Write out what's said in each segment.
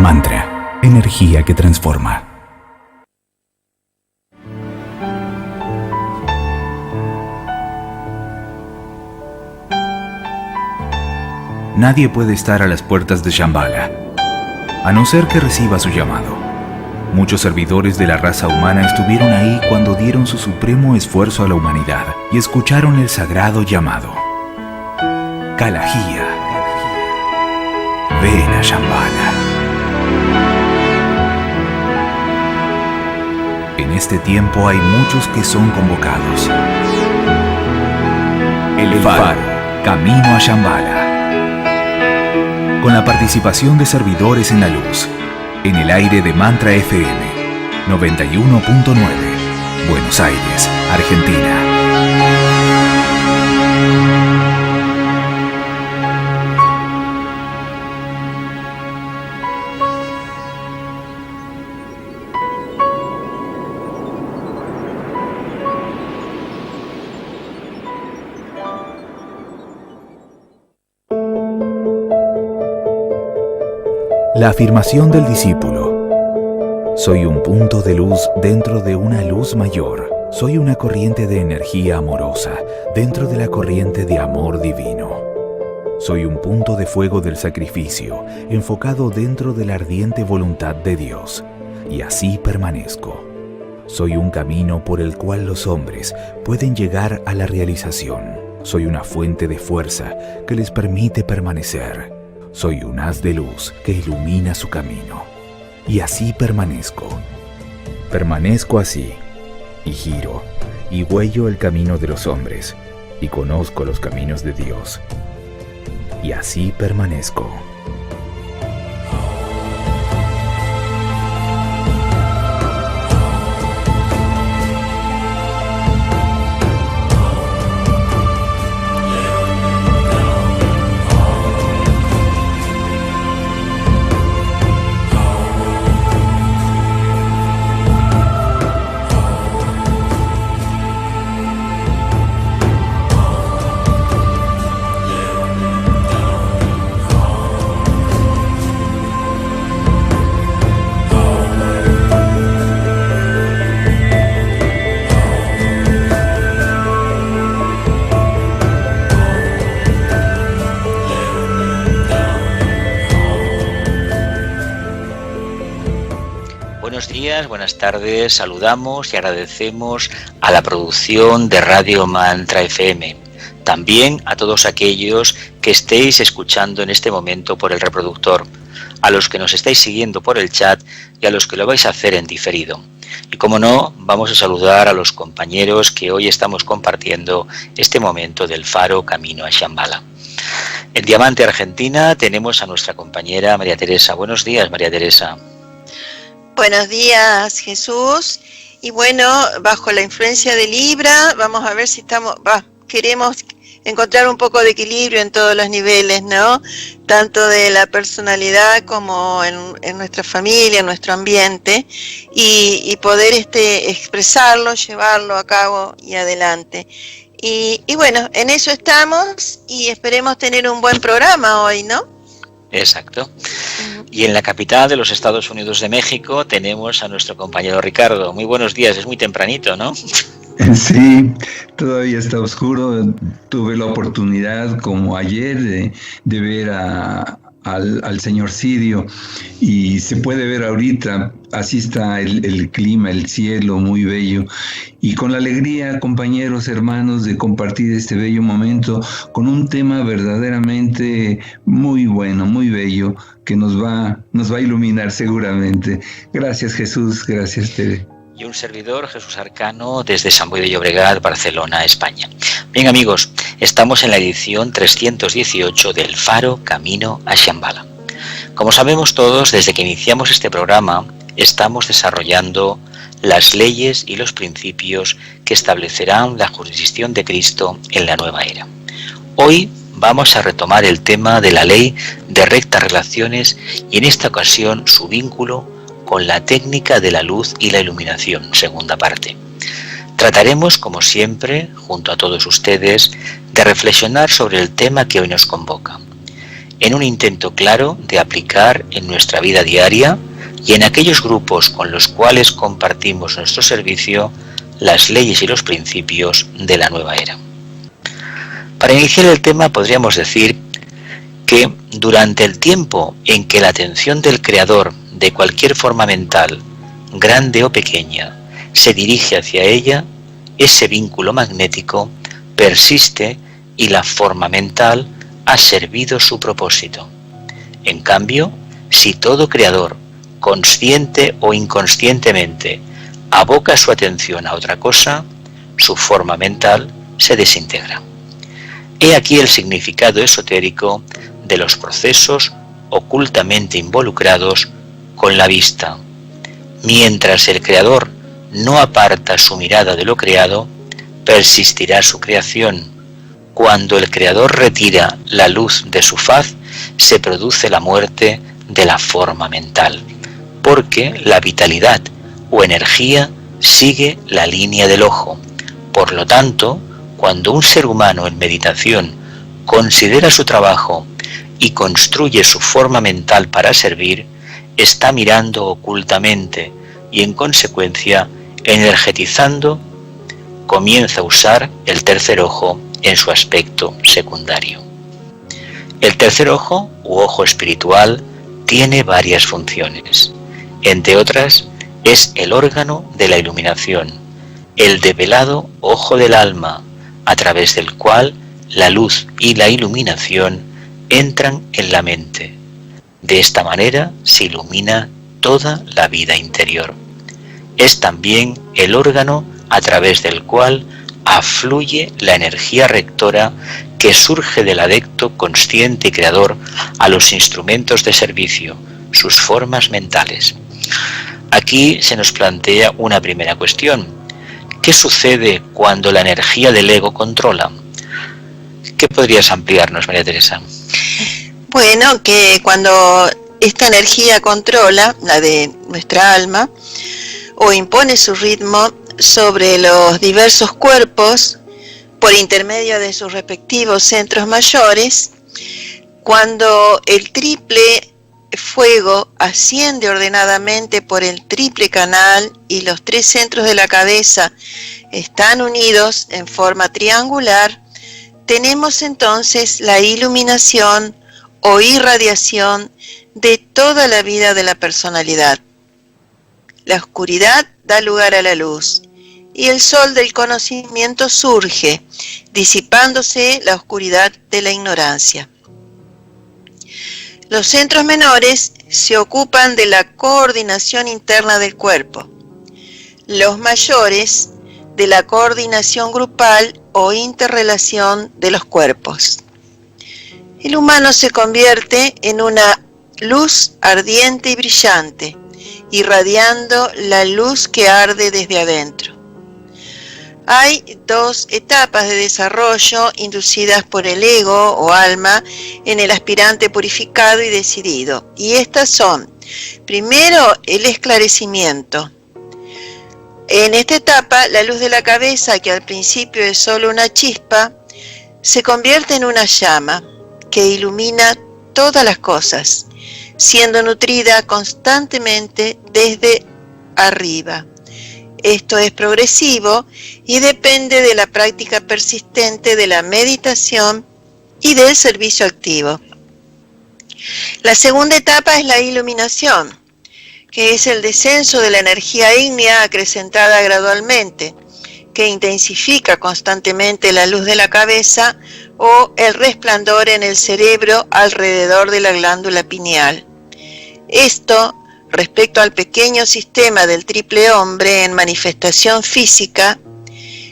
Mantra, energía que transforma. Nadie puede estar a las puertas de Shambhala, a no ser que reciba su llamado. Muchos servidores de la raza humana estuvieron ahí cuando dieron su supremo esfuerzo a la humanidad y escucharon el sagrado llamado. Kalahía, ven a Shambhala. En este tiempo hay muchos que son convocados. El Faro, camino a Shambhala. Con la participación de servidores en la luz, en el aire de Mantra FM 91.9, Buenos Aires, Argentina. La afirmación del discípulo. Soy un punto de luz dentro de una luz mayor. Soy una corriente de energía amorosa dentro de la corriente de amor divino. Soy un punto de fuego del sacrificio enfocado dentro de la ardiente voluntad de Dios. Y así permanezco. Soy un camino por el cual los hombres pueden llegar a la realización. Soy una fuente de fuerza que les permite permanecer. Soy un haz de luz que ilumina su camino. Y así permanezco. Permanezco así, y giro, y huello el camino de los hombres, y conozco los caminos de Dios. Y así permanezco. Buenas tardes, saludamos y agradecemos a la producción de Radio Mantra FM, también a todos aquellos que estéis escuchando en este momento por el reproductor, a los que nos estáis siguiendo por el chat y a los que lo vais a hacer en diferido. Y como no, vamos a saludar a los compañeros que hoy estamos compartiendo este momento del Faro Camino a Shambhala. En Diamante, Argentina, tenemos a nuestra compañera María Teresa. Buenos días, María Teresa. Buenos días, Jesús. Y bueno, bajo la influencia de Libra, vamos a ver si queremos encontrar un poco de equilibrio en todos los niveles, ¿no? Tanto de la personalidad como en nuestra familia, en nuestro ambiente, y poder expresarlo, llevarlo a cabo y adelante. Y bueno, en eso estamos y esperemos tener un buen programa hoy, ¿no? Exacto. Y en la capital de los Estados Unidos de México tenemos a nuestro compañero Ricardo. Muy buenos días, es muy tempranito, ¿no? Sí, todavía está oscuro. Tuve la oportunidad, como ayer, de ver al señor Sirio, y se puede ver ahorita. Así está el clima, el cielo muy bello, y con la alegría, compañeros, hermanos, de compartir este bello momento con un tema verdaderamente muy bueno, muy bello, que nos va a iluminar seguramente. Gracias, Jesús, gracias, Tere. Y un servidor, Jesús Arcano, desde Sant Boi de Llobregat, Barcelona, España. Bien, amigos, estamos en la edición 318 del Faro Camino a Shambhala. Como sabemos todos, desde que iniciamos este programa, estamos desarrollando las leyes y los principios que establecerán la jurisdicción de Cristo en la nueva era. Hoy vamos a retomar el tema de la ley de rectas relaciones y en esta ocasión su vínculo con la técnica de la luz y la iluminación, segunda parte. Trataremos, como siempre, junto a todos ustedes, de reflexionar sobre el tema que hoy nos convoca. en un intento claro de aplicar en nuestra vida diaria y en aquellos grupos con los cuales compartimos nuestro servicio las leyes y los principios de la nueva era. Para iniciar el tema podríamos decir que durante el tiempo en que la atención del creador de cualquier forma mental, grande o pequeña, se dirige hacia ella, ese vínculo magnético persiste y la forma mental ha servido su propósito. En cambio, si todo creador, consciente o inconscientemente, aboca su atención a otra cosa, su forma mental se desintegra. He aquí el significado esotérico de los procesos ocultamente involucrados con la vista. Mientras el creador no aparta su mirada de lo creado, persistirá su creación. Cuando el creador retira la luz de su faz, se produce la muerte de la forma mental, porque la vitalidad o energía sigue la línea del ojo. Por lo tanto, cuando un ser humano en meditación considera su trabajo y construye su forma mental para servir, está mirando ocultamente y en consecuencia energetizando, comienza a usar el tercer ojo en su aspecto secundario. El tercer ojo, u ojo espiritual, tiene varias funciones. Entre otras, es el órgano de la iluminación, el develado ojo del alma, a través del cual la luz y la iluminación entran en la mente. De esta manera se ilumina toda la vida interior. Es también el órgano a través del cual afluye la energía rectora que surge del adepto consciente y creador a los instrumentos de servicio, sus formas mentales. Aquí se nos plantea una primera cuestión. ¿Qué sucede cuando la energía del ego controla? ¿Qué podrías ampliarnos, María Teresa? Bueno, que cuando esta energía controla, la de nuestra alma, o impone su ritmo sobre los diversos cuerpos por intermedio de sus respectivos centros mayores, cuando el triple fuego asciende ordenadamente por el triple canal y los tres centros de la cabeza están unidos en forma triangular, tenemos entonces la iluminación o irradiación de toda la vida de la personalidad. La oscuridad da lugar a la luz y el sol del conocimiento surge, disipándose la oscuridad de la ignorancia. Los centros menores se ocupan de la coordinación interna del cuerpo, los mayores de la coordinación grupal o interrelación de los cuerpos. El humano se convierte en una luz ardiente y brillante, irradiando la luz que arde desde adentro. Hay dos etapas de desarrollo inducidas por el ego o alma en el aspirante purificado y decidido. Y estas son, primero, el esclarecimiento. En esta etapa, la luz de la cabeza, que al principio es solo una chispa, se convierte en una llama que ilumina todas las cosas, siendo nutrida constantemente desde arriba. Esto es progresivo y depende de la práctica persistente de la meditación y del servicio activo. La segunda etapa es la iluminación, que es el descenso de la energía ígnea acrecentada gradualmente, que intensifica constantemente la luz de la cabeza o el resplandor en el cerebro alrededor de la glándula pineal. Esto, respecto al pequeño sistema del triple hombre en manifestación física,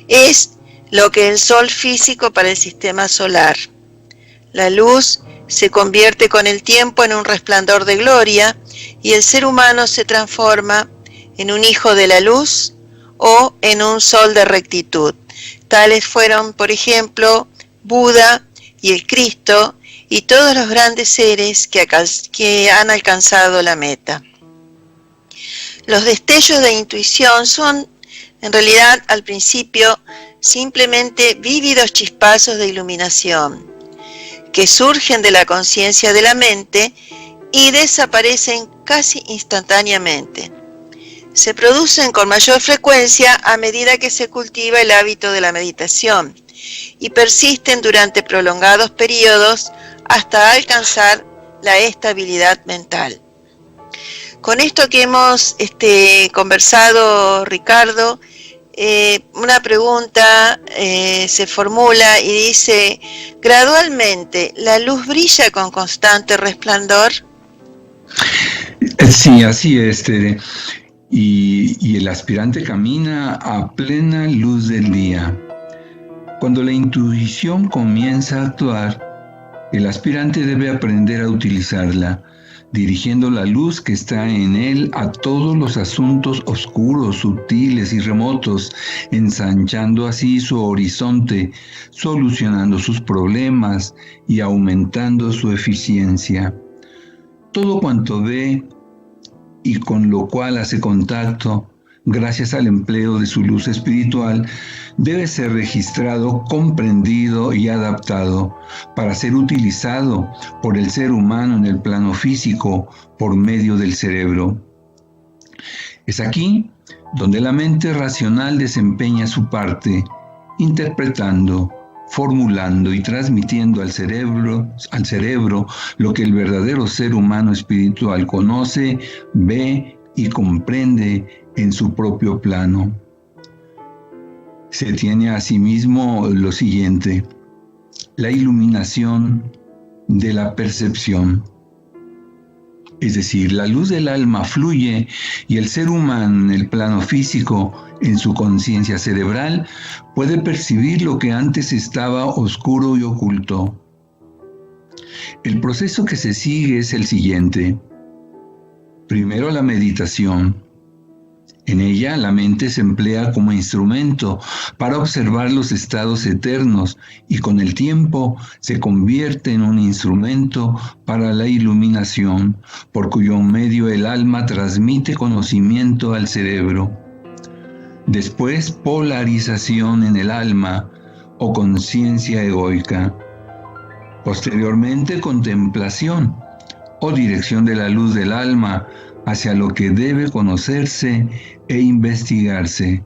es lo que el sol físico para el sistema solar. La luz se convierte con el tiempo en un resplandor de gloria y el ser humano se transforma en un hijo de la luz o en un sol de rectitud. Tales fueron, por ejemplo, Buda y el Cristo y todos los grandes seres que han alcanzado la meta. Los destellos de intuición son, en realidad, al principio, simplemente vívidos chispazos de iluminación, que surgen de la conciencia de la mente y desaparecen casi instantáneamente. Se producen con mayor frecuencia a medida que se cultiva el hábito de la meditación y persisten durante prolongados periodos hasta alcanzar la estabilidad mental. Con esto que hemos conversado, Ricardo, una pregunta se formula y dice: ¿gradualmente la luz brilla con constante resplandor? Sí, así es, Tere. Y el aspirante camina a plena luz del día. Cuando la intuición comienza a actuar, el aspirante debe aprender a utilizarla, dirigiendo la luz que está en él a todos los asuntos oscuros, sutiles y remotos, ensanchando así su horizonte, solucionando sus problemas y aumentando su eficiencia. Todo cuanto ve y con lo cual hace contacto, gracias al empleo de su luz espiritual, debe ser registrado, comprendido y adaptado para ser utilizado por el ser humano en el plano físico por medio del cerebro. Es aquí donde la mente racional desempeña su parte, interpretando, formulando y transmitiendo al cerebro lo que el verdadero ser humano espiritual conoce, ve y comprende en su propio plano. Se tiene asimismo lo siguiente: la iluminación de la percepción. Es decir, la luz del alma fluye y el ser humano en el plano físico, en su conciencia cerebral, puede percibir lo que antes estaba oscuro y oculto. El proceso que se sigue es el siguiente. Primero, la meditación. En ella, la mente se emplea como instrumento para observar los estados eternos y con el tiempo se convierte en un instrumento para la iluminación, por cuyo medio el alma transmite conocimiento al cerebro. Después, polarización en el alma o conciencia egoica. Posteriormente, contemplación o dirección de la luz del alma hacia lo que debe conocerse e investigarse.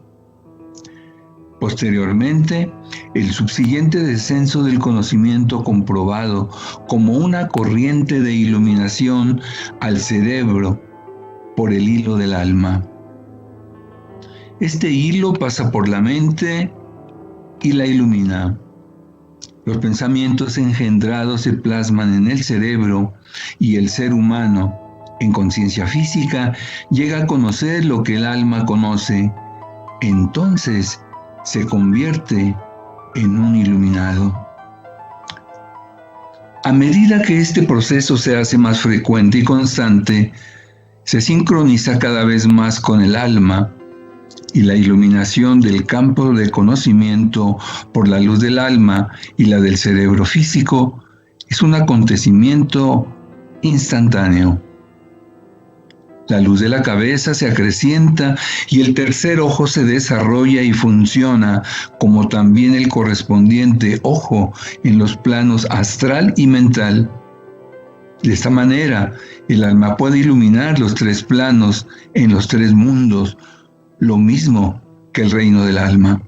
Posteriormente, el subsiguiente descenso del conocimiento comprobado como una corriente de iluminación al cerebro por el hilo del alma. Este hilo pasa por la mente y la ilumina. Los pensamientos engendrados se plasman en el cerebro y el ser humano, en conciencia física, llega a conocer lo que el alma conoce. Entonces se convierte en un iluminado. A medida que este proceso se hace más frecuente y constante, se sincroniza cada vez más con el alma y la iluminación del campo de conocimiento por la luz del alma y la del cerebro físico es un acontecimiento instantáneo. La luz de la cabeza se acrecienta y el tercer ojo se desarrolla y funciona, como también el correspondiente ojo en los planos astral y mental. De esta manera, el alma puede iluminar los tres planos en los tres mundos, lo mismo que el reino del alma.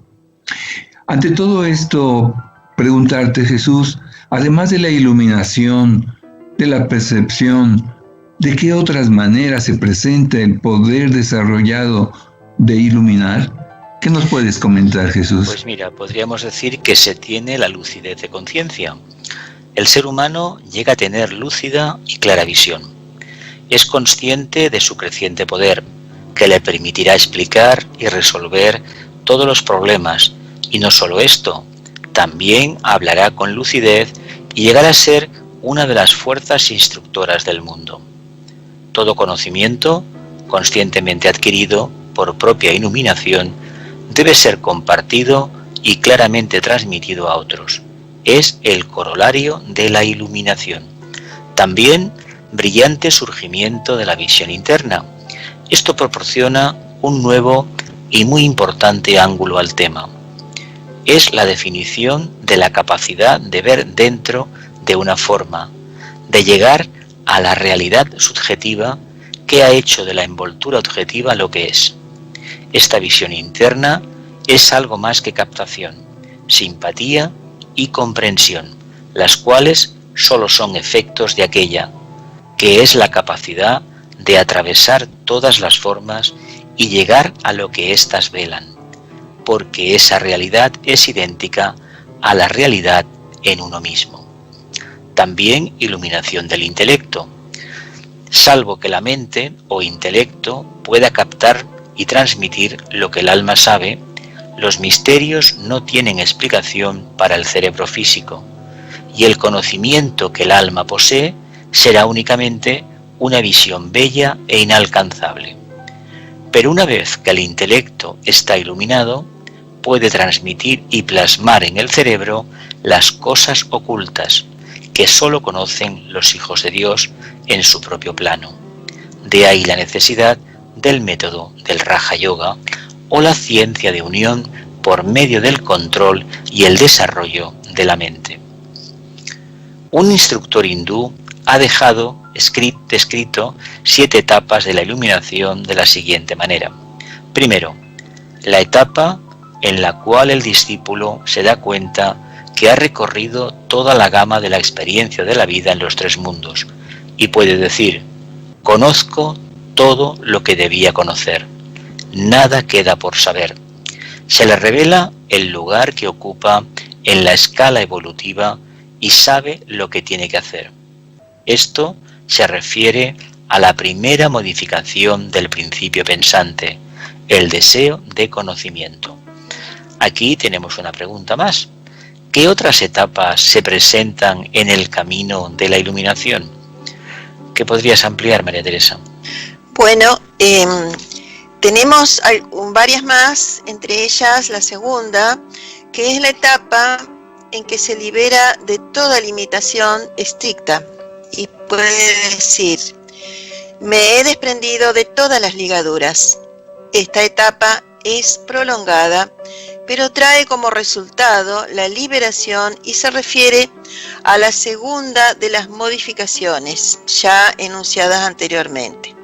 Ante todo esto, preguntarte, Jesús, además de la iluminación, de la percepción, ¿de qué otras maneras se presenta el poder desarrollado de iluminar? ¿Qué nos puedes comentar, Jesús? Pues mira, podríamos decir que se tiene la lucidez de conciencia. El ser humano llega a tener lúcida y clara visión. Es consciente de su creciente poder, que le permitirá explicar y resolver todos los problemas. Y no solo esto, también hablará con lucidez y llegará a ser una de las fuerzas instructoras del mundo. Todo conocimiento, conscientemente adquirido por propia iluminación, debe ser compartido y claramente transmitido a otros. Es el corolario de la iluminación. También brillante surgimiento de la visión interna. Esto proporciona un nuevo y muy importante ángulo al tema. Es la definición de la capacidad de ver dentro de una forma, de llegar a la realidad subjetiva que ha hecho de la envoltura objetiva lo que es. Esta visión interna es algo más que captación, simpatía y comprensión, las cuales solo son efectos de aquella, que es la capacidad de atravesar todas las formas y llegar a lo que éstas velan, porque esa realidad es idéntica a la realidad en uno mismo. También iluminación del intelecto, salvo que la mente o intelecto pueda captar y transmitir lo que el alma sabe, los misterios no tienen explicación para el cerebro físico, y el conocimiento que el alma posee será únicamente una visión bella e inalcanzable. Pero una vez que el intelecto está iluminado, puede transmitir y plasmar en el cerebro las cosas ocultas que sólo conocen los hijos de Dios en su propio plano. De ahí la necesidad del método del Raja Yoga o la ciencia de unión por medio del control y el desarrollo de la mente. Un instructor hindú ha dejado escrito 7 etapas de la iluminación de la siguiente manera. Primero, la etapa en la cual el discípulo se da cuenta que ha recorrido toda la gama de la experiencia de la vida en los 3 mundos y puede decir: conozco todo lo que debía conocer, nada queda por saber. Se le revela el lugar que ocupa en la escala evolutiva y sabe lo que tiene que hacer. Esto se refiere a la primera modificación del principio pensante, el deseo de conocimiento. Aquí tenemos una pregunta más. ¿Qué otras etapas se presentan en el camino de la iluminación? ¿Qué podrías ampliar, María Teresa? Bueno, tenemos varias más, entre ellas la segunda, que es la etapa en que se libera de toda limitación estricta y puede decir: me he desprendido de todas las ligaduras. Esta etapa es prolongada, pero trae como resultado la liberación y se refiere a la segunda de las modificaciones ya enunciadas anteriormente.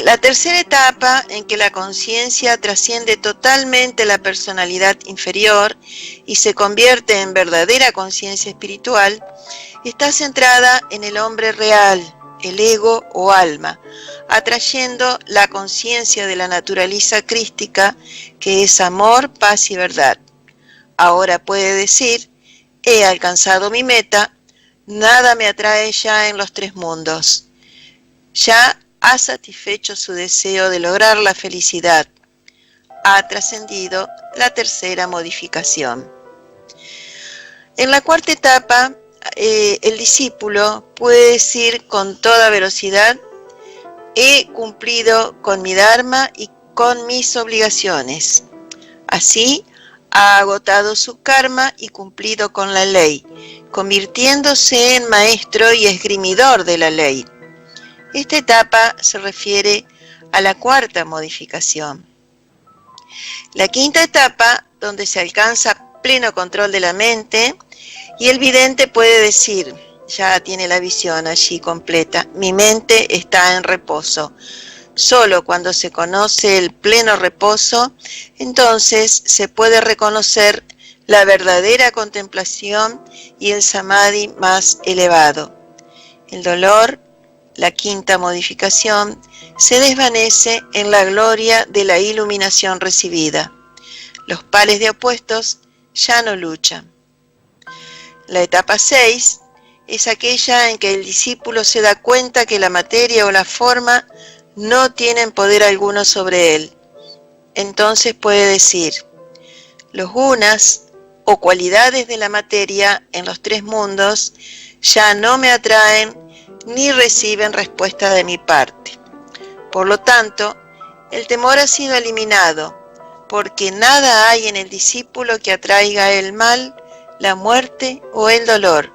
La tercera etapa, en que la conciencia trasciende totalmente la personalidad inferior y se convierte en verdadera conciencia espiritual, está centrada en el hombre real, el ego o alma, atrayendo la conciencia de la naturaleza crística, que es amor, paz y verdad. Ahora puede decir: he alcanzado mi meta, nada me atrae ya en los 3 mundos. Ya ha satisfecho su deseo de lograr la felicidad. Ha trascendido la tercera modificación. En la cuarta etapa, el discípulo puede decir con toda velocidad: he cumplido con mi dharma y con mis obligaciones. Así, ha agotado su karma y cumplido con la ley, convirtiéndose en maestro y esgrimidor de la ley. Esta etapa se refiere a la cuarta modificación. La quinta etapa, donde se alcanza pleno control de la mente, y el vidente puede decir, ya tiene la visión allí completa: mi mente está en reposo. Solo cuando se conoce el pleno reposo, entonces se puede reconocer la verdadera contemplación y el samadhi más elevado. El dolor, la quinta modificación, se desvanece en la gloria de la iluminación recibida. Los pares de opuestos ya no luchan. La etapa 6 es aquella en que el discípulo se da cuenta que la materia o la forma no tienen poder alguno sobre él. Entonces puede decir: los gunas o cualidades de la materia en los 3 mundos ya no me atraen ni reciben respuesta de mi parte. Por lo tanto, el temor ha sido eliminado, porque nada hay en el discípulo que atraiga el mal, la muerte o el dolor.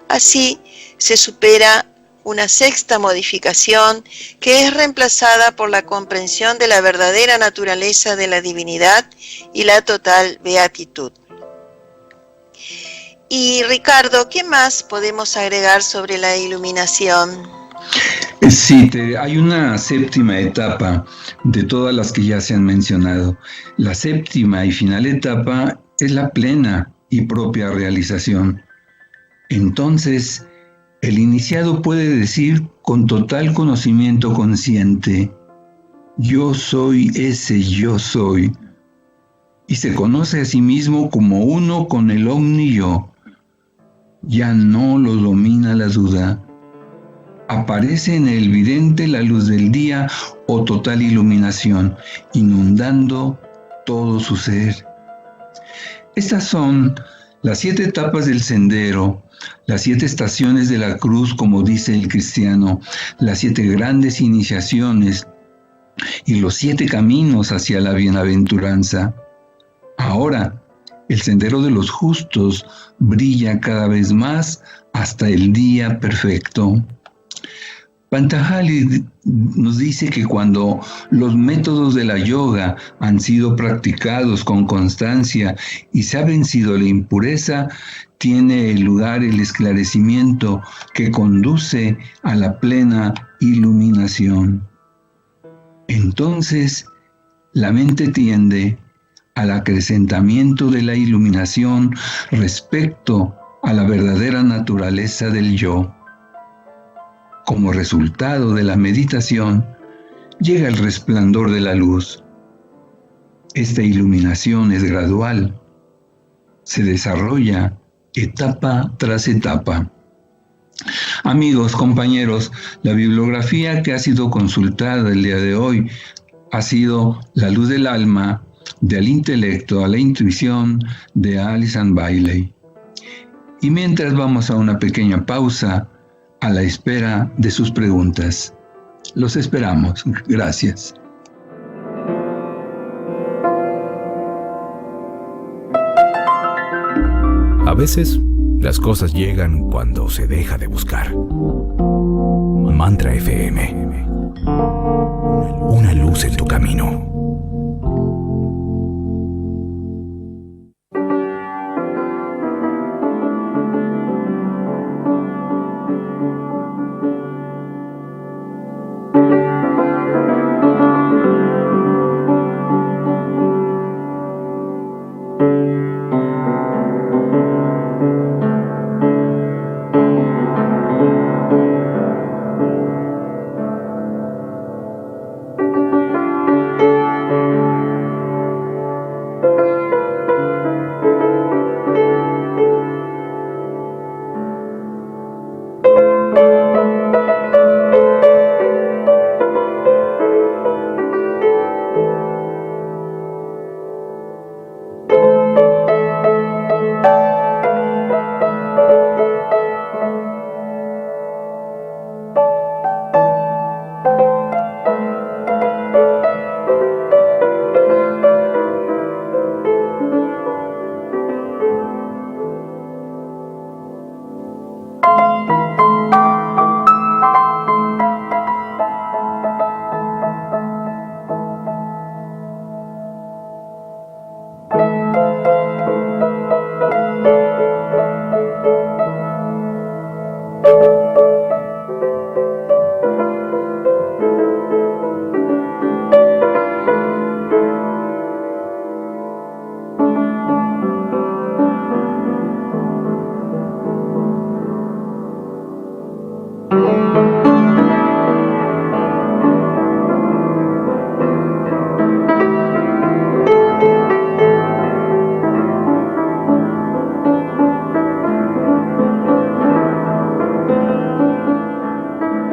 Así se supera una sexta modificación, que es reemplazada por la comprensión de la verdadera naturaleza de la divinidad y la total beatitud. Y Ricardo, ¿qué más podemos agregar sobre la iluminación? Sí, hay una séptima etapa de todas las que ya se han mencionado. La séptima y final etapa es la plena y propia realización. Entonces, el iniciado puede decir con total conocimiento consciente, yo soy ese yo soy, y se conoce a sí mismo como uno con el omni-yo. Ya no lo domina la duda. Aparece en el vidente la luz del día o total iluminación, inundando todo su ser. Estas son las 7 etapas del sendero, las 7 estaciones de la cruz, como dice el cristiano, las 7 grandes iniciaciones y los 7 caminos hacia la bienaventuranza. Ahora, el sendero de los justos brilla cada vez más hasta el día perfecto. Pantajali nos dice que cuando los métodos de la yoga han sido practicados con constancia y se ha vencido la impureza, tiene lugar el esclarecimiento que conduce a la plena iluminación. Entonces, la mente tiende al acrecentamiento de la iluminación respecto a la verdadera naturaleza del yo. Como resultado de la meditación, llega el resplandor de la luz. Esta iluminación es gradual, se desarrolla etapa tras etapa. Amigos, compañeros, la bibliografía que ha sido consultada el día de hoy ha sido La luz del alma, del intelecto a la intuición, de Alison Bailey. Y mientras vamos a una pequeña pausa, a la espera de sus preguntas. Los esperamos. Gracias. A veces, las cosas llegan cuando se deja de buscar. Mantra FM. Una luz en tu camino.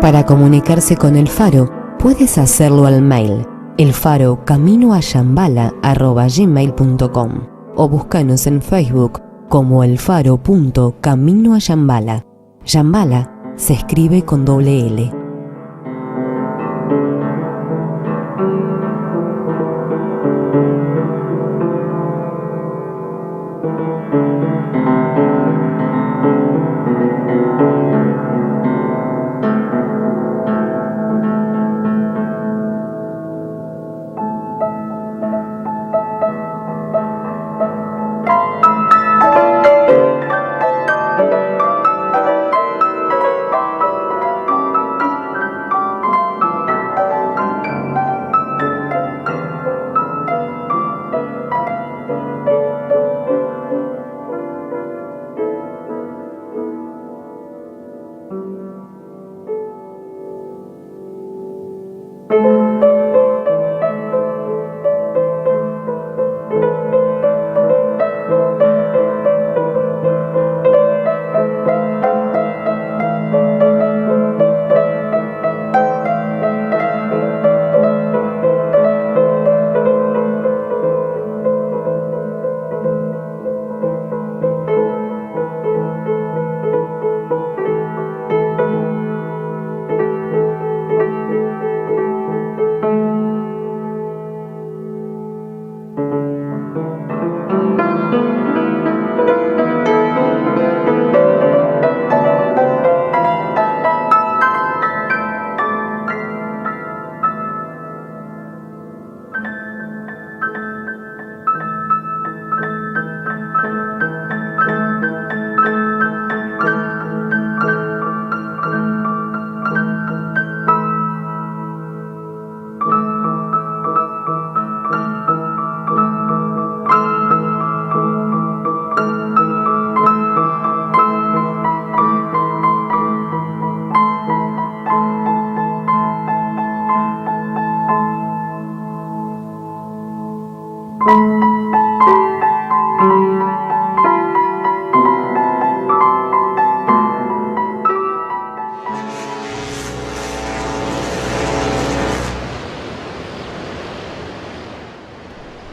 Para comunicarse con el Faro, puedes hacerlo al mail elfarocaminoayambala@gmail.com o búscanos en Facebook como elfaro.caminoayambala. Yambala se escribe con doble L.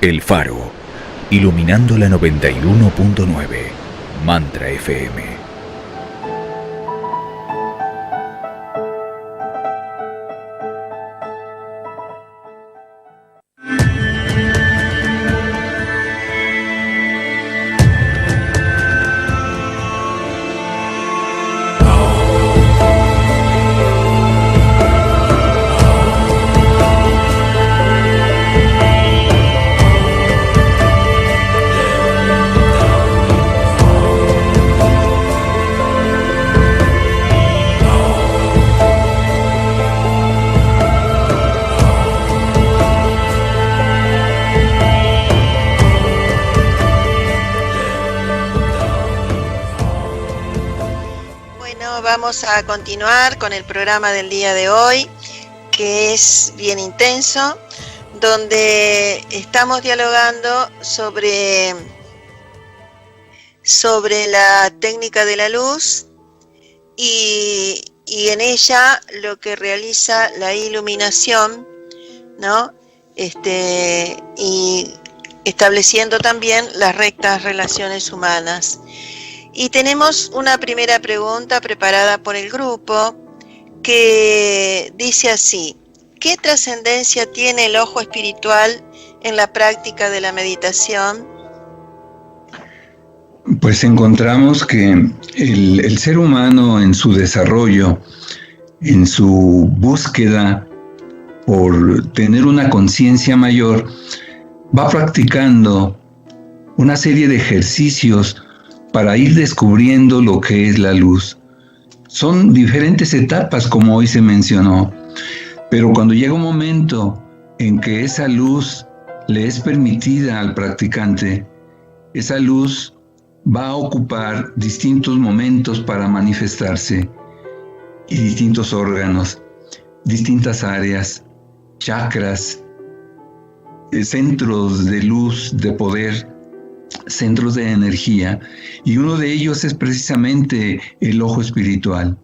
El Faro, iluminando la 91.9, Mantra FM. Vamos a continuar con el programa del día de hoy, que es bien intenso, donde estamos dialogando sobre la técnica de la luz y en ella lo que realiza la iluminación, ¿no? Y estableciendo también las rectas relaciones humanas. Y tenemos una primera pregunta preparada por el grupo que dice así: ¿qué trascendencia tiene el ojo espiritual en la práctica de la meditación? Pues encontramos que el ser humano en su desarrollo, en su búsqueda por tener una conciencia mayor, va practicando una serie de ejercicios para ir descubriendo lo que es la luz. Son diferentes etapas, como hoy se mencionó, pero cuando llega un momento en que esa luz le es permitida al practicante, esa luz va a ocupar distintos momentos para manifestarse y distintos órganos, distintas áreas, chakras, centros de luz, de poder, centros de energía, y uno de ellos es precisamente el ojo espiritual.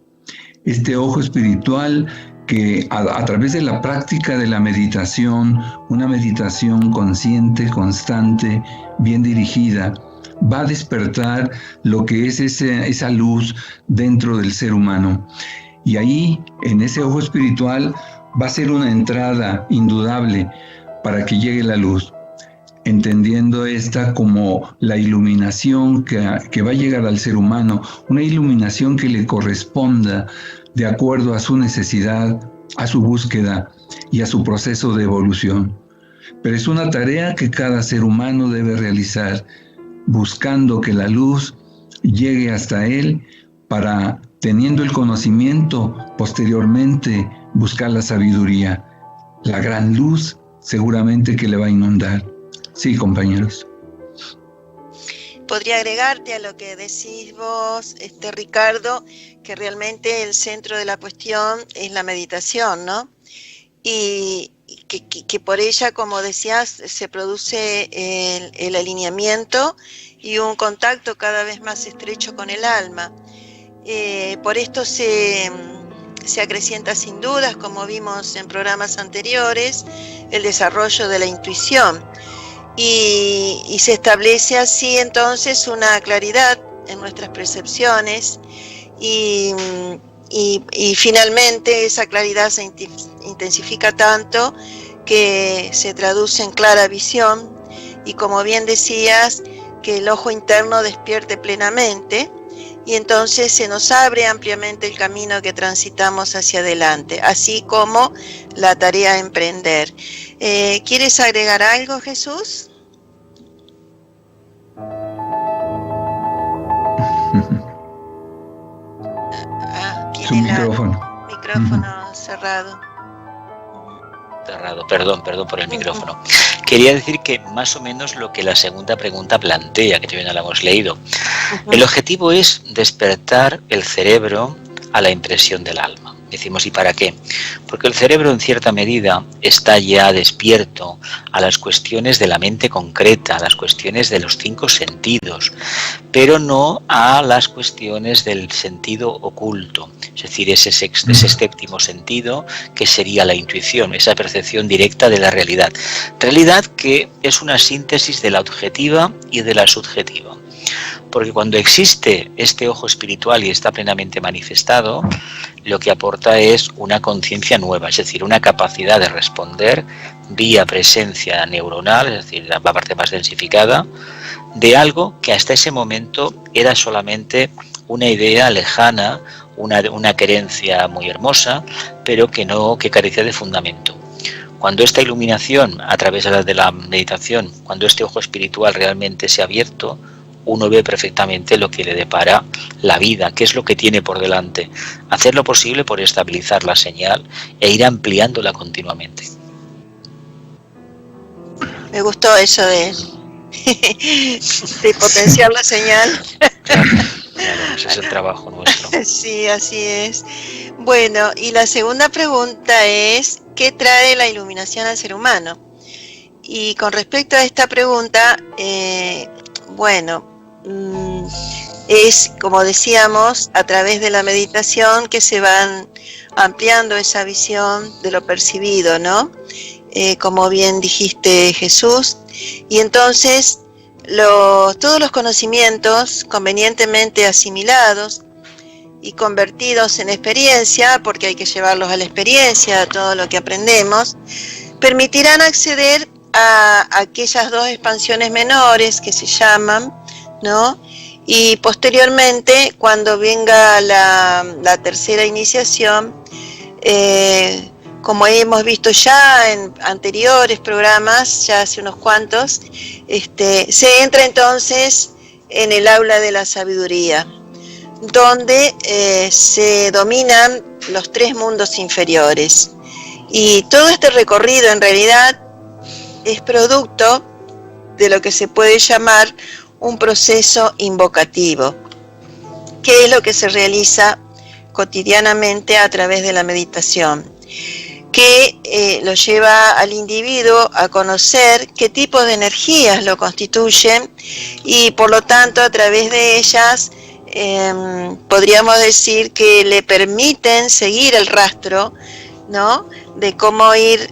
Este ojo espiritual que a través de la práctica de la meditación, una meditación consciente, constante, bien dirigida, va a despertar lo que es esa luz dentro del ser humano. Y ahí, en ese ojo espiritual, va a ser una entrada indudable para que llegue la luz, entendiendo esta como la iluminación que va a llegar al ser humano, una iluminación que le corresponda de acuerdo a su necesidad, a su búsqueda y a su proceso de evolución. Pero es una tarea que cada ser humano debe realizar, buscando que la luz llegue hasta él para, teniendo el conocimiento, posteriormente buscar la sabiduría. La gran luz seguramente que le va a inundar. Sí, compañeros. Podría agregarte a lo que decís vos, Ricardo, que realmente el centro de la cuestión es la meditación, ¿no? y que por ella, como decías, se produce el alineamiento y un contacto cada vez más estrecho con el alma. Por esto se acrecienta sin dudas, como vimos en programas anteriores, el desarrollo de la intuición y se establece así entonces una claridad en nuestras percepciones y finalmente esa claridad se intensifica tanto que se traduce en clara visión y, como bien decías, que el ojo interno despierte plenamente y entonces se nos abre ampliamente el camino que transitamos hacia adelante, así como la tarea a emprender. ¿Quieres agregar algo, Jesús? Su micrófono. Micrófono cerrado. Perdón por el micrófono. Quería decir que más o menos lo que la segunda pregunta plantea, que también la hemos leído. El objetivo es despertar el cerebro a la impresión del alma. Decimos, ¿y para qué? Porque el cerebro en cierta medida está ya despierto a las cuestiones de la mente concreta, a las cuestiones de los 5 sentidos, pero no a las cuestiones del sentido oculto, es decir, ese séptimo sentido que sería la intuición, esa percepción directa de la realidad. Realidad que es una síntesis de la objetiva y de la subjetiva. Porque cuando existe este ojo espiritual y está plenamente manifestado, lo que aporta es una conciencia nueva, es decir, una capacidad de responder vía presencia neuronal, es decir, la parte más densificada, de algo que hasta ese momento era solamente una idea lejana, una creencia muy hermosa, pero que carecía de fundamento. Cuando esta iluminación, a través de la meditación, cuando este ojo espiritual realmente se ha abierto, uno ve perfectamente lo que le depara la vida, qué es lo que tiene por delante. Hacer lo posible por estabilizar la señal e ir ampliándola continuamente. Me gustó eso de potenciar la señal. Claro, ese es el trabajo nuestro. Sí, así es. Bueno, y la segunda pregunta es, ¿qué trae la iluminación al ser humano? Y con respecto a esta pregunta, es, como decíamos, a través de la meditación que se van ampliando esa visión de lo percibido, ¿no? Como bien dijiste, Jesús. Y entonces todos los conocimientos convenientemente asimilados y convertidos en experiencia, porque hay que llevarlos a la experiencia, todo lo que aprendemos, permitirán acceder a aquellas 2 expansiones menores que se llaman, ¿no? Y posteriormente, cuando venga la tercera iniciación, como hemos visto ya en anteriores programas, ya hace unos cuantos, se entra entonces en el aula de la sabiduría, donde se dominan los 3 mundos inferiores. Y todo este recorrido en realidad es producto de lo que se puede llamar un proceso invocativo, que es lo que se realiza cotidianamente a través de la meditación, que lo lleva al individuo a conocer qué tipo de energías lo constituyen y por lo tanto a través de ellas podríamos decir que le permiten seguir el rastro, ¿no?, de cómo ir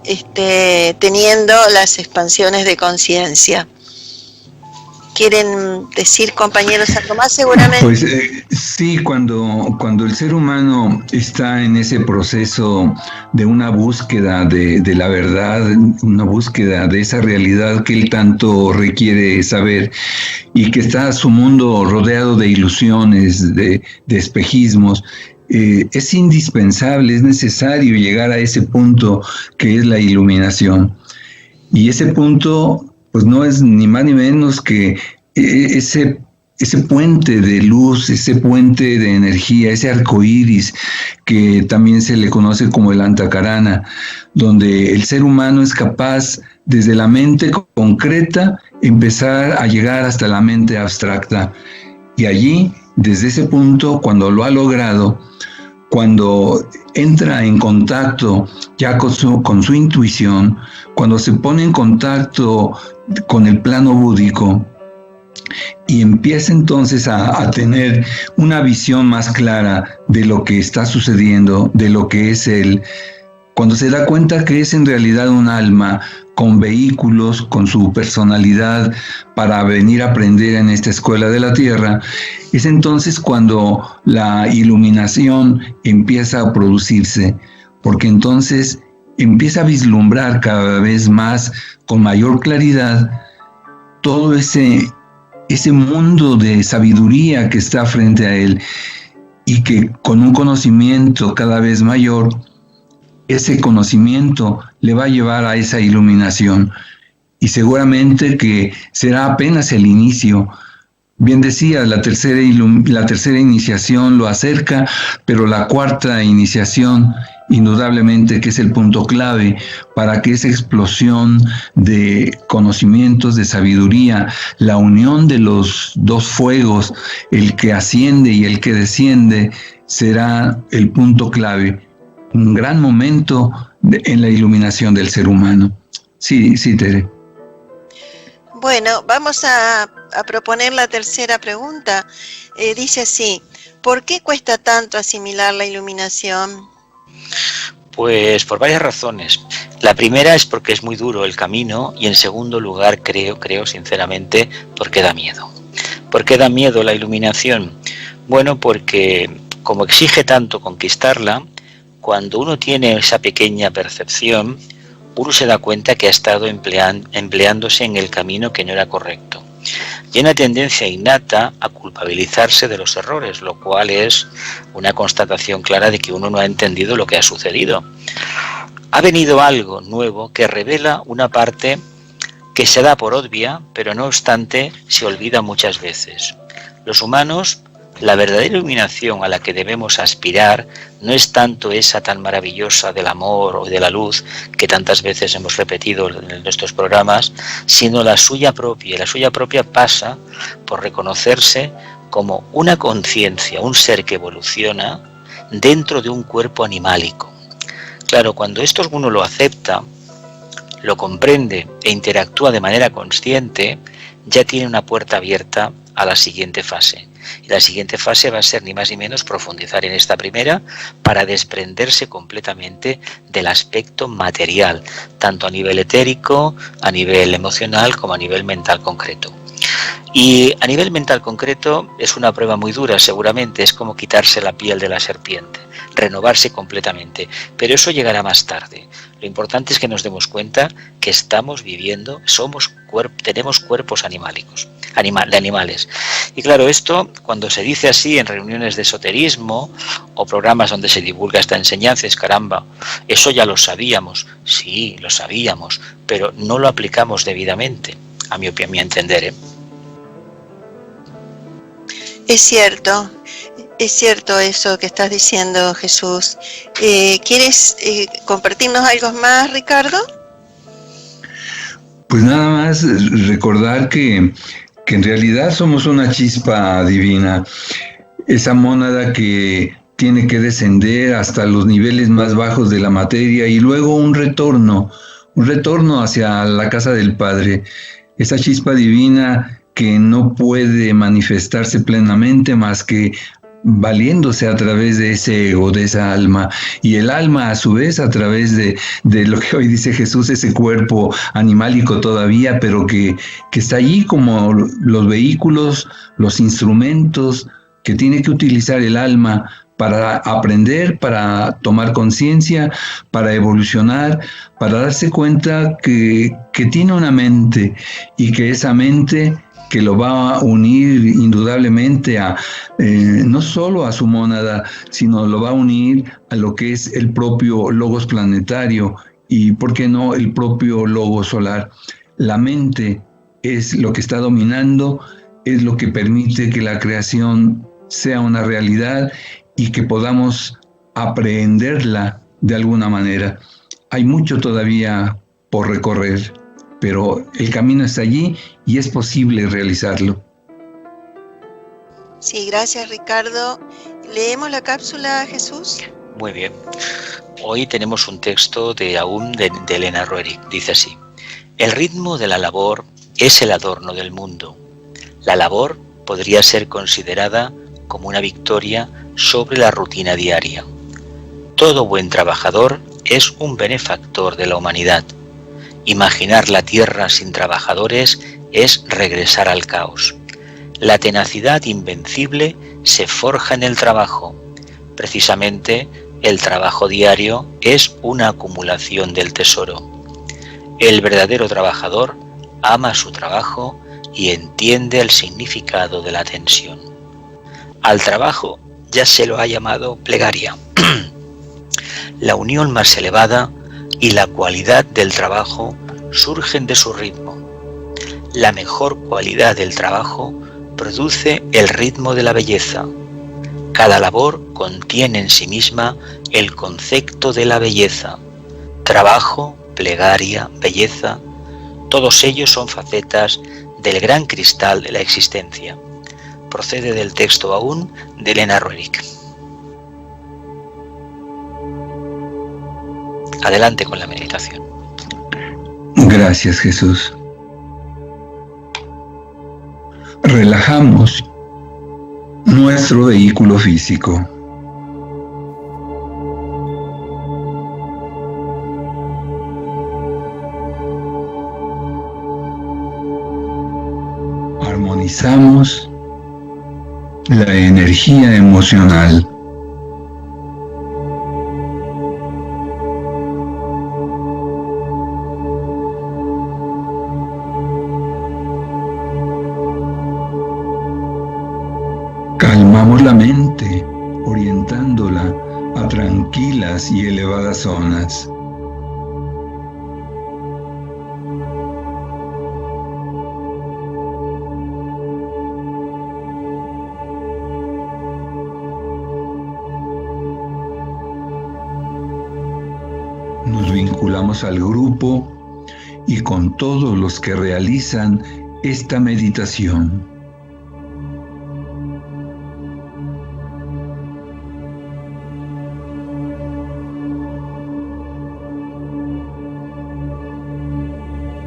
teniendo las expansiones de conciencia. ¿Quieren decir, compañeros, algo más? Seguramente. Pues sí, cuando el ser humano está en ese proceso de una búsqueda de la verdad, una búsqueda de esa realidad que él tanto requiere saber y que está su mundo rodeado de ilusiones, de espejismos, es indispensable, es necesario llegar a ese punto que es la iluminación. Y ese punto pues no es ni más ni menos que ese puente de luz, ese puente de energía, ese arco iris que también se le conoce como el Antakarana, donde el ser humano es capaz desde la mente concreta empezar a llegar hasta la mente abstracta. Y allí, desde ese punto, cuando lo ha logrado, cuando entra en contacto ya con su intuición, cuando se pone en contacto con el plano búdico y empieza entonces a tener una visión más clara de lo que está sucediendo, de lo que es él, cuando se da cuenta que es en realidad un alma con vehículos, con su personalidad para venir a aprender en esta escuela de la tierra, es entonces cuando la iluminación empieza a producirse, porque entonces empieza a vislumbrar cada vez más, con mayor claridad, todo ese mundo de sabiduría que está frente a él, y que con un conocimiento cada vez mayor, ese conocimiento le va a llevar a esa iluminación, y seguramente que será apenas el inicio. Bien decía, la tercera iniciación lo acerca, pero la cuarta iniciación indudablemente que es el punto clave para que esa explosión de conocimientos, de sabiduría, la unión de los dos fuegos, el que asciende y el que desciende, será el punto clave. Un gran momento en la iluminación del ser humano. Sí, Tere. Bueno, vamos a proponer la tercera pregunta. Dice así: ¿por qué cuesta tanto asimilar la iluminación? Pues por varias razones. La primera es porque es muy duro el camino, y en segundo lugar creo sinceramente porque da miedo. ¿Por qué da miedo la iluminación? Bueno, porque como exige tanto conquistarla, cuando uno tiene esa pequeña percepción, uno se da cuenta que ha estado empleándose en el camino que no era correcto. Y hay una tendencia innata a culpabilizarse de los errores, lo cual es una constatación clara de que uno no ha entendido lo que ha sucedido. Ha venido algo nuevo que revela una parte que se da por obvia, pero no obstante se olvida muchas veces. Los humanos, la verdadera iluminación a la que debemos aspirar no es tanto esa tan maravillosa del amor o de la luz que tantas veces hemos repetido en nuestros programas, sino la suya propia. Y la suya propia pasa por reconocerse como una conciencia, un ser que evoluciona dentro de un cuerpo animálico. Claro, cuando esto uno lo acepta, lo comprende e interactúa de manera consciente, ya tiene una puerta abierta a la siguiente fase. Y la siguiente fase va a ser ni más ni menos profundizar en esta primera para desprenderse completamente del aspecto material, tanto a nivel etérico, a nivel emocional como a nivel mental concreto. Y a nivel mental concreto es una prueba muy dura, seguramente, es como quitarse la piel de la serpiente, renovarse completamente, pero eso llegará más tarde. Lo importante es que nos demos cuenta que estamos viviendo, tenemos cuerpos de animales. Y claro, esto cuando se dice así en reuniones de esoterismo o programas donde se divulga esta enseñanza, es caramba, eso ya lo sabíamos. Sí, lo sabíamos, pero no lo aplicamos debidamente, a mi entender, ¿eh? Es cierto eso que estás diciendo, Jesús. ¿Quieres compartirnos algo más, Ricardo? Pues nada más recordar que en realidad somos una chispa divina, esa mónada que tiene que descender hasta los niveles más bajos de la materia y luego un retorno hacia la casa del Padre, esa chispa divina que no puede manifestarse plenamente más que valiéndose a través de ese ego, de esa alma, y el alma a su vez a través de lo que hoy dice Jesús, ese cuerpo animálico todavía, pero que está allí como los vehículos, los instrumentos que tiene que utilizar el alma para aprender, para tomar conciencia, para evolucionar, para darse cuenta que tiene una mente y que esa mente que lo va a unir indudablemente a no solo a su mónada, sino lo va a unir a lo que es el propio logos planetario y, ¿por qué no?, el propio logos solar. La mente es lo que está dominando, es lo que permite que la creación sea una realidad y que podamos aprehenderla de alguna manera. Hay mucho todavía por recorrer, pero el camino está allí y es posible realizarlo. Sí, gracias Ricardo. ¿Leemos la cápsula, Jesús? Muy bien. Hoy tenemos un texto de Elena Roerich. Dice así: el ritmo de la labor es el adorno del mundo. La labor podría ser considerada como una victoria sobre la rutina diaria. Todo buen trabajador es un benefactor de la humanidad. Imaginar la tierra sin trabajadores es regresar al caos. La tenacidad invencible se forja en el trabajo. Precisamente, el trabajo diario es una acumulación del tesoro. El verdadero trabajador ama su trabajo y entiende el significado de la tensión. Al trabajo ya se lo ha llamado plegaria. La unión más elevada y la cualidad del trabajo surgen de su ritmo. La mejor cualidad del trabajo produce el ritmo de la belleza. Cada labor contiene en sí misma el concepto de la belleza. Trabajo, plegaria, belleza, todos ellos son facetas del gran cristal de la existencia. Procede del texto aún de Elena Roerich. Adelante con la meditación. Gracias, Jesús. Relajamos nuestro vehículo físico. Armonizamos la energía emocional. Calmamos la mente, orientándola a tranquilas y elevadas zonas. Nos vinculamos al grupo y con todos los que realizan esta meditación.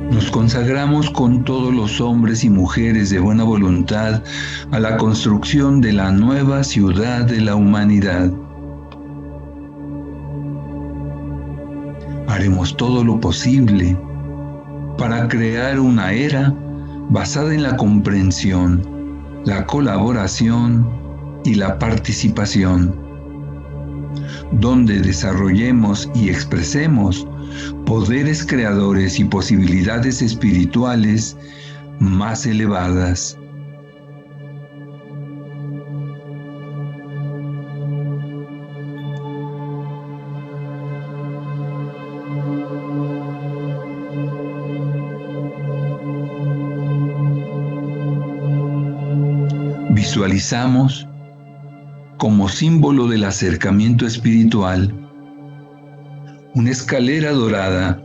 Nos consagramos con todos los hombres y mujeres de buena voluntad a la construcción de la nueva ciudad de la humanidad. Haremos todo lo posible para crear una era basada en la comprensión, la colaboración y la participación, donde desarrollemos y expresemos poderes creadores y posibilidades espirituales más elevadas. Visualizamos como símbolo del acercamiento espiritual una escalera dorada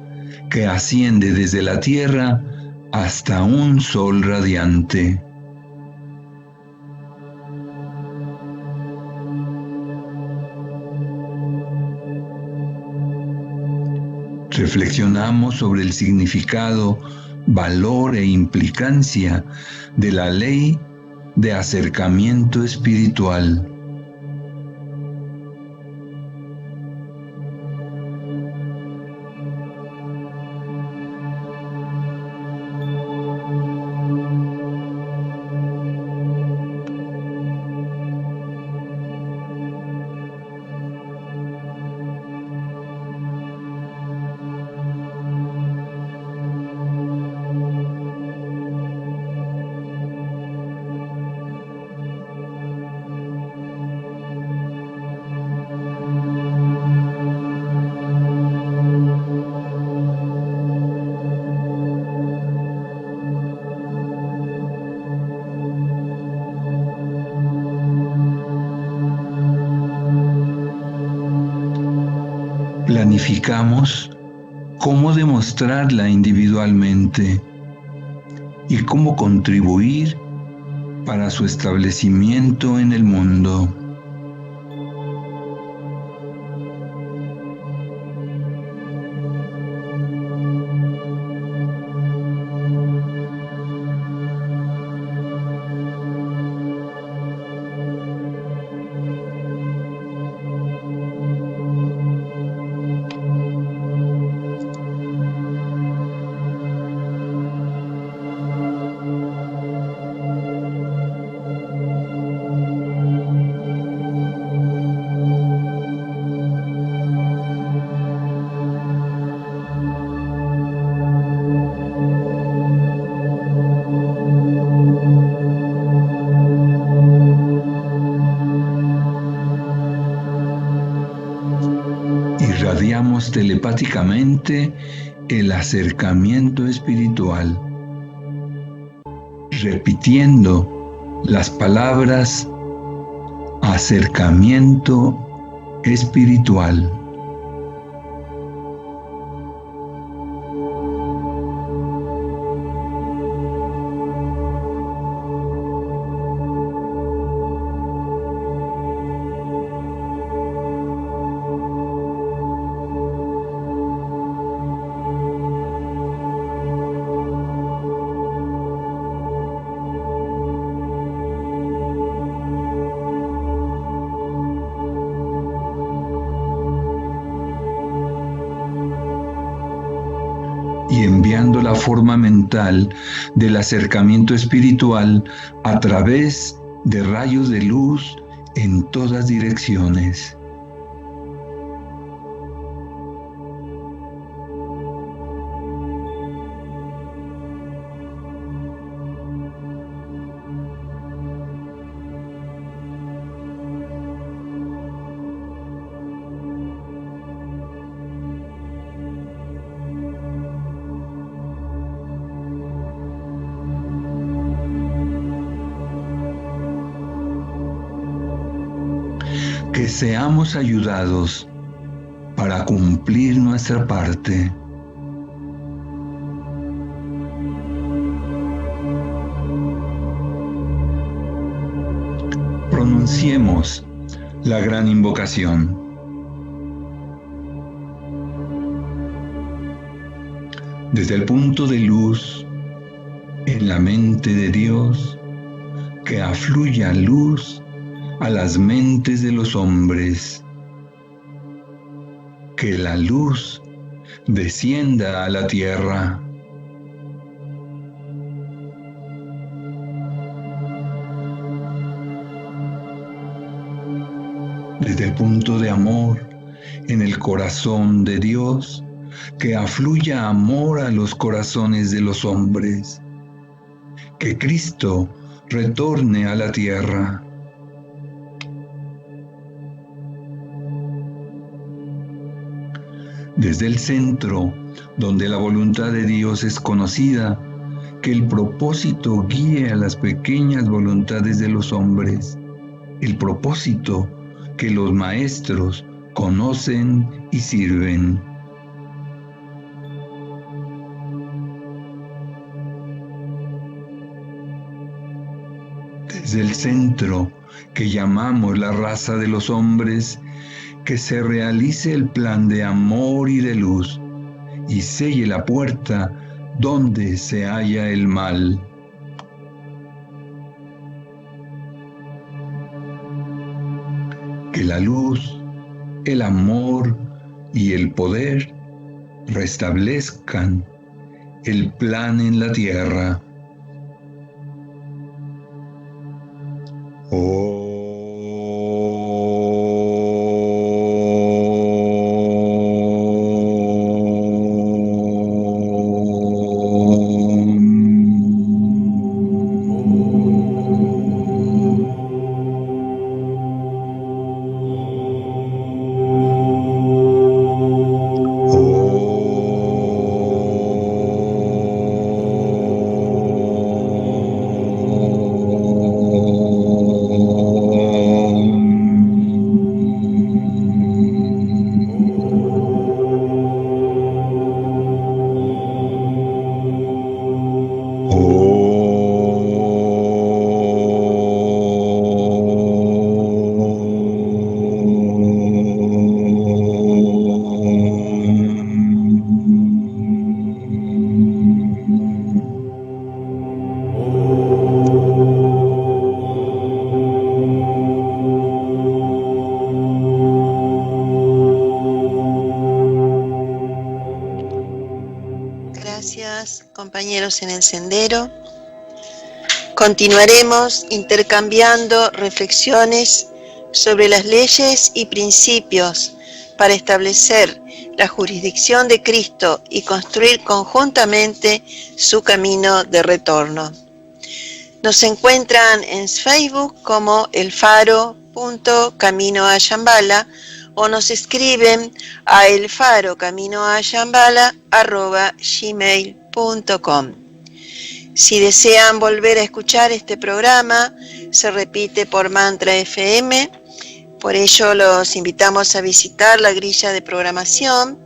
que asciende desde la tierra hasta un sol radiante. Reflexionamos sobre el significado, valor e implicancia de la ley de acercamiento espiritual. Planificamos cómo demostrarla individualmente y cómo contribuir para su establecimiento en el mundo. Irradiamos telepáticamente el acercamiento espiritual, repitiendo las palabras acercamiento espiritual. Y enviando la forma mental del acercamiento espiritual a través de rayos de luz en todas direcciones. Que seamos ayudados para cumplir nuestra parte. Pronunciemos la gran invocación. Desde el punto de luz en la mente de Dios, que afluya luz a las mentes de los hombres, que la luz descienda a la tierra. Desde el punto de amor en el corazón de Dios, que afluya amor a los corazones de los hombres, que Cristo retorne a la tierra. Desde el centro, donde la voluntad de Dios es conocida, que el propósito guíe a las pequeñas voluntades de los hombres, el propósito que los maestros conocen y sirven. Desde el centro, que llamamos la raza de los hombres, que se realice el plan de amor y de luz, y selle la puerta donde se halla el mal. Que la luz, el amor y el poder restablezcan el plan en la tierra. gracias, compañeros en el sendero. Continuaremos intercambiando reflexiones sobre las leyes y principios para establecer la jurisdicción de Cristo y construir conjuntamente su camino de retorno. Nos encuentran en Facebook como elfaro.caminoayambala o nos escriben a elfarocaminoayambala@gmail.com. Si desean volver a escuchar este programa, se repite por Mantra FM. Por ello los invitamos a visitar la grilla de programación,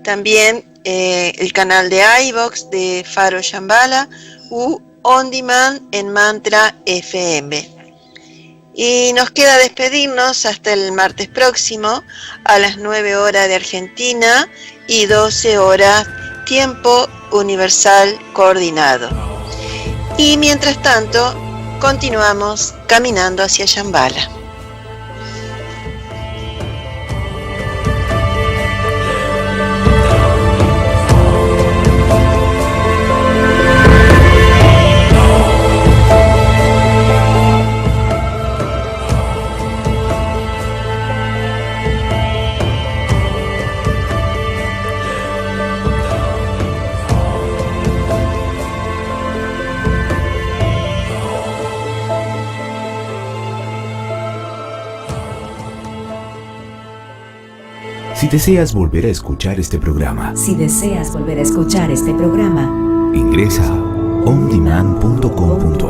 también el canal de iVoox de Faro Shambhala u On Demand en Mantra FM. Y nos queda despedirnos hasta el martes próximo a las 9 horas de Argentina y 12 horas tiempo universal coordinado. Y mientras tanto, continuamos caminando hacia Shambhala. Si deseas volver a escuchar este programa, ingresa a ondemand.com.do.